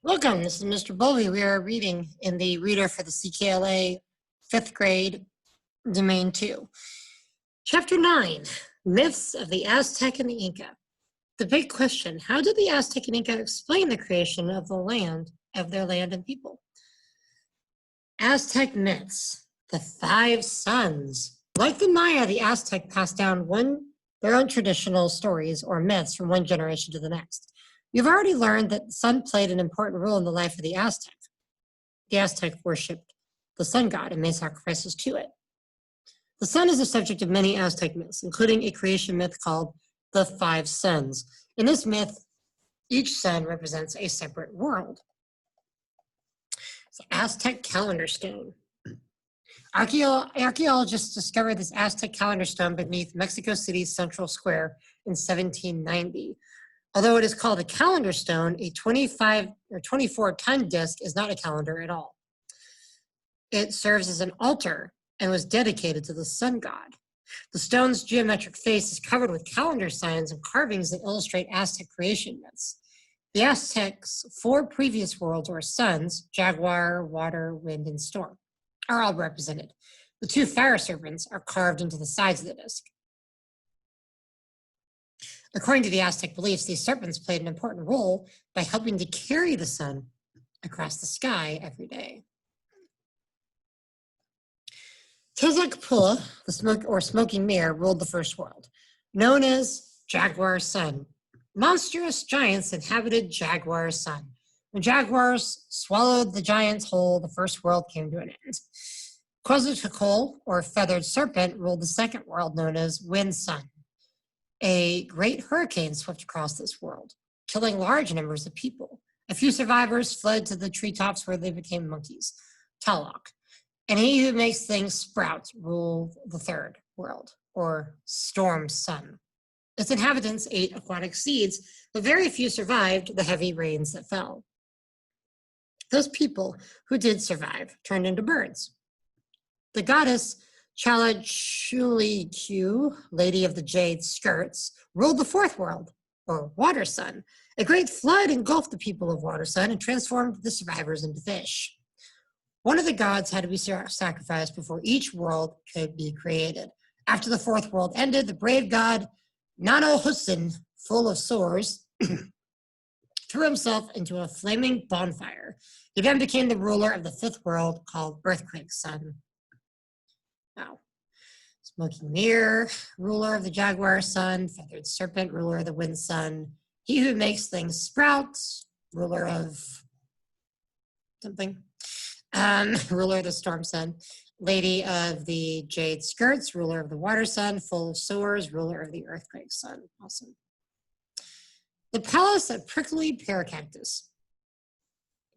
Welcome, this is Mr. Bowlby. We are reading in the reader for the CKLA 5th grade, Domain 2. Chapter 9, Myths of the Aztec and the Inca. The big question, how did the Aztec and Inca explain the creation of their land and people? Aztec myths, the 5 suns. Like the Maya, the Aztec passed down their own traditional stories or myths from one generation to the next. You've already learned that the sun played an important role in the life of the Aztec. The Aztec worshipped the sun god and made sacrifices to it. The sun is the subject of many Aztec myths, including a creation myth called the 5 suns. In this myth, each sun represents a separate world. The Aztec calendar stone. Archaeologists discovered this Aztec calendar stone beneath Mexico City's Central Square in 1790. Although it is called a calendar stone, a 25 or 24-ton disc is not a calendar at all. It serves as an altar and was dedicated to the sun god. The stone's geometric face is covered with calendar signs and carvings that illustrate Aztec creation myths. The Aztecs' 4 previous worlds, or suns, jaguar, water, wind, and storm, are all represented. The 2 fire serpents are carved into the sides of the disc. According to the Aztec beliefs, these serpents played an important role by helping to carry the sun across the sky every day. Tezcatlipoca, the smoking mirror, ruled the first world, known as Jaguar Sun. Monstrous giants inhabited Jaguar Sun. When jaguars swallowed the giants whole, the first world came to an end. Quetzalcoatl, or feathered serpent, ruled the second world, known as Wind Sun. A great hurricane swept across this world, killing large numbers of people. A few survivors fled to the treetops where they became monkeys. Talok. And he who makes things sprout ruled the third world, or Storm Sun. Its inhabitants ate aquatic seeds, but very few survived the heavy rains that fell. Those people who did survive turned into birds. The goddess Ch9, Lady of the Jade Skirts, ruled the fourth world, or Water Sun. A great flood engulfed the people of Water Sun and transformed the survivors into fish. One of the gods had to be sacrificed before each world could be created. After the fourth world ended, the brave god Nano-Hussin, full of sores, threw himself into a flaming bonfire. He then became the ruler of the fifth world, called Earthquake Sun. Wow. Smoking Mirror, ruler of the Jaguar Sun. Feathered Serpent, ruler of the Wind Sun. He who makes things sprout, ruler of something. Ruler of the Storm Sun. Lady of the Jade Skirts, ruler of the Water Sun. Full of sores, ruler of the Earthquake Sun. Awesome. The Palace of Prickly Pear Cactus.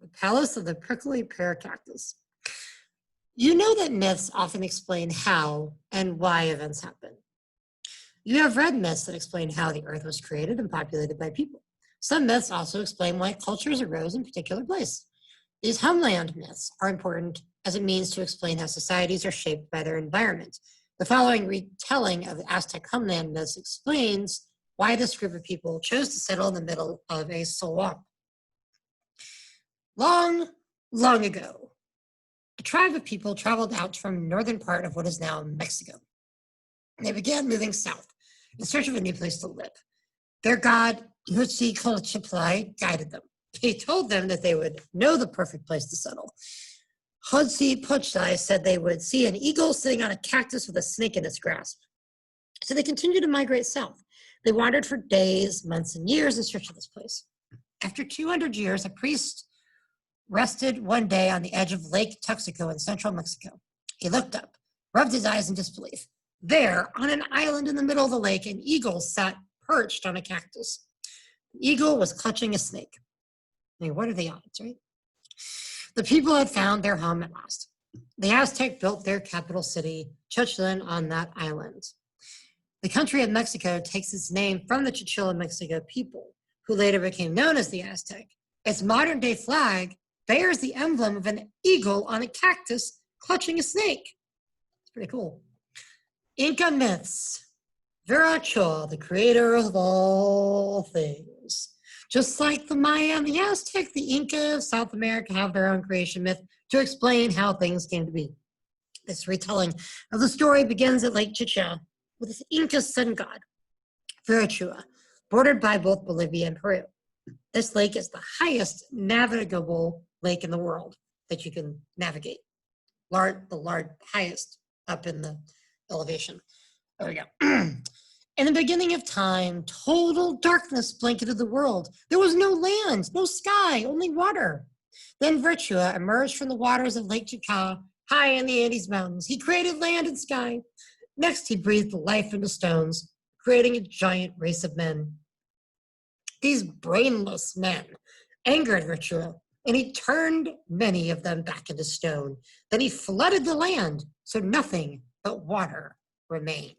The Palace of the Prickly Pear Cactus. You know that myths often explain how and why events happen. You have read myths that explain how the earth was created and populated by people. Some myths also explain why cultures arose in a particular place. These homeland myths are important as a means to explain how societies are shaped by their environment. The following retelling of the Aztec homeland myths explains why this group of people chose to settle in the middle of a swamp. Long, long ago, a tribe of people traveled out from the northern part of what is now Mexico. They began moving south in search of a new place to live. Their god, Ch9, guided them. He told them that they would know the perfect place to settle. Ch9 said they would see an eagle sitting on a cactus with a snake in its grasp. So they continued to migrate south. They wandered for days, months, and years in search of this place. After 200 years, a priest rested one day on the edge of Lake Texaco in central Mexico. He looked up, rubbed his eyes in disbelief. There, on an island in the middle of the lake, an eagle sat perched on a cactus. The eagle was clutching a snake. I mean, what are the odds, right? The people had found their home at last. The Aztec built their capital city, Ch9, on that island. The country of Mexico takes its name from the Chichilla Mexico people, who later became known as the Aztec. Its modern-day flag bears the emblem of an eagle on a cactus clutching a snake. It's pretty cool. Inca myths. Viracocha, the creator of all things. Just like the Maya and the Aztec, the Inca of South America have their own creation myth to explain how things came to be. This retelling of the story begins at Lake Chicha with the Inca sun god, Virachua, bordered by both Bolivia and Peru. This lake is the highest navigable lake in the world that you can navigate. Highest up in the elevation. There we go. In the beginning of time, total darkness blanketed the world. There was no land, no sky, only water. Then Virtua emerged from the waters of Lake Chicha, high in the Andes Mountains. He created land and sky. Next, he breathed life into stones, creating a giant race of men. These brainless men angered Virtua, and he turned many of them back into stone. Then he flooded the land, so nothing but water remained.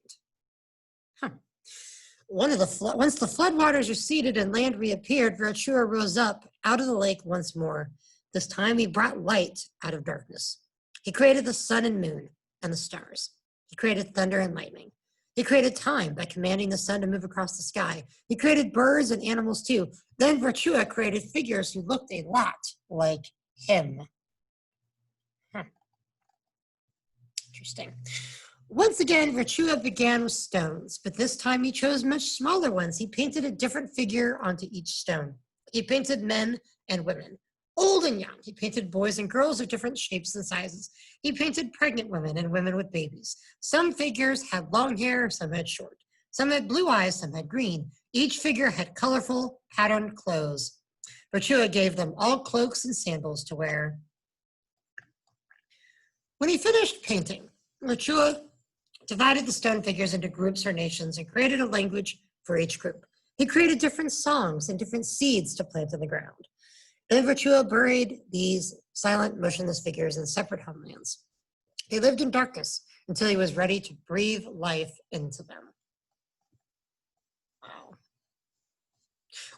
Once the floodwaters receded and land reappeared, Virachua rose up out of the lake once more. This time he brought light out of darkness. He created the sun and moon and the stars. He created thunder and lightning. He created time by commanding the sun to move across the sky. He created birds and animals too. Then Virachua created figures who looked a lot like him. Interesting. Once again, Virachua began with stones, but this time he chose much smaller ones. He painted a different figure onto each stone. He painted men and women, old and young. He painted boys and girls of different shapes and sizes. He painted pregnant women and women with babies. Some figures had long hair, some had short. Some had blue eyes, some had green. Each figure had colorful, patterned clothes. Virachua gave them all cloaks and sandals to wear. When he finished painting, Virachua divided the stone figures into groups or nations and created a language for each group. He created different songs and different seeds to plant in the ground. Then Virachua buried these silent, motionless figures in separate homelands. They lived in darkness until he was ready to breathe life into them. Wow.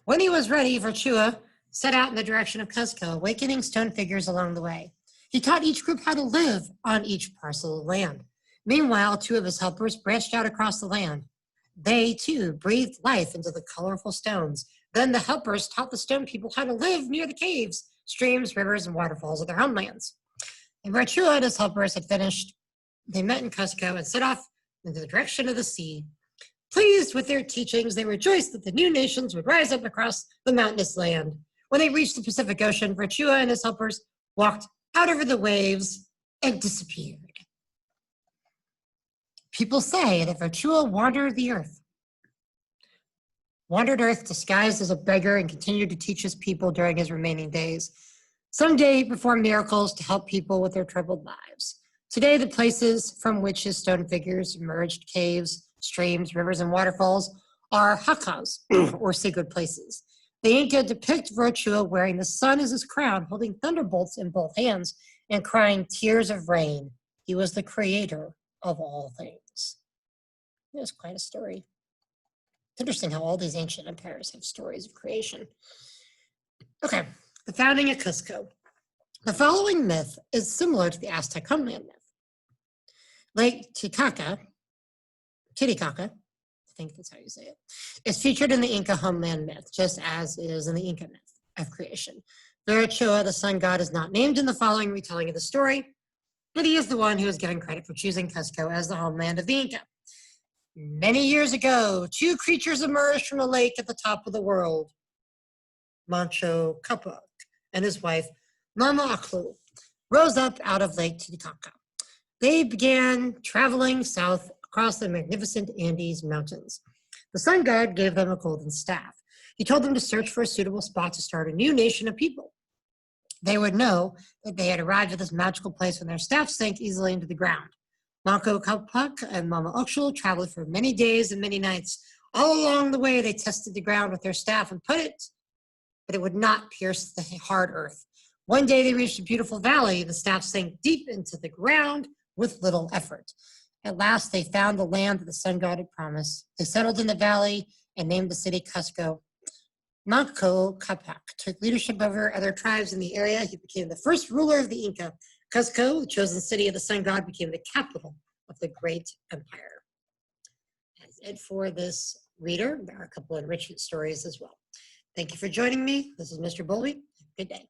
When he was ready, Virachua set out in the direction of Cuzco, awakening stone figures along the way. He taught each group how to live on each parcel of land. Meanwhile, two of his helpers branched out across the land. They, too, breathed life into the colorful stones. Then the helpers taught the stone people how to live near the caves, streams, rivers, and waterfalls of their homelands. And Virachua and his helpers had finished. They met in Cuzco and set off into the direction of the sea. Pleased with their teachings, they rejoiced that the new nations would rise up across the mountainous land. When they reached the Pacific Ocean, Virachua and his helpers walked out over the waves and disappeared. People say that Virachua wandered Earth disguised as a beggar and continued to teach his people during his remaining days. Someday he performed miracles to help people with their troubled lives. Today, the places from which his stone figures emerged, caves, streams, rivers, and waterfalls, are hakas, or sacred places. The Inca depict Virachua wearing the sun as his crown, holding thunderbolts in both hands, and crying tears of rain. He was the creator of all things. It was quite a story. It's interesting how all these ancient empires have stories of creation. Okay, the founding of Cuzco. The following myth is similar to the Aztec homeland myth. Lake Titicaca, I think that's how you say it, is featured in the Inca homeland myth, just as is in the Inca myth of creation. Virachua, the sun god, is not named in the following retelling of the story, but he is the one who is given credit for choosing Cuzco as the homeland of the Inca. Many years ago, two creatures emerged from a lake at the top of the world. Mancho Capac and his wife, Mama Aclu, rose up out of Lake Titicaca. They began traveling south across the magnificent Andes Mountains. The sun god gave them a golden staff. He told them to search for a suitable spot to start a new nation of people. They would know that they had arrived at this magical place when their staff sank easily into the ground. Manco Capac and Mama Oxul traveled for many days and many nights. All along the way, they tested the ground with their staff and but it would not pierce the hard earth. One day they reached a beautiful valley. The staff sank deep into the ground with little effort. At last, they found the land that the sun god had promised. They settled in the valley and named the city Cuzco. Manco Capac took leadership over other tribes in the area. He became the first ruler of the Inca. Cuzco, the chosen city of the sun god, became the capital of the great empire. That's it for this reader. There are a couple of enrichment stories as well. Thank you for joining me. This is Mr. Bowlby. Good day.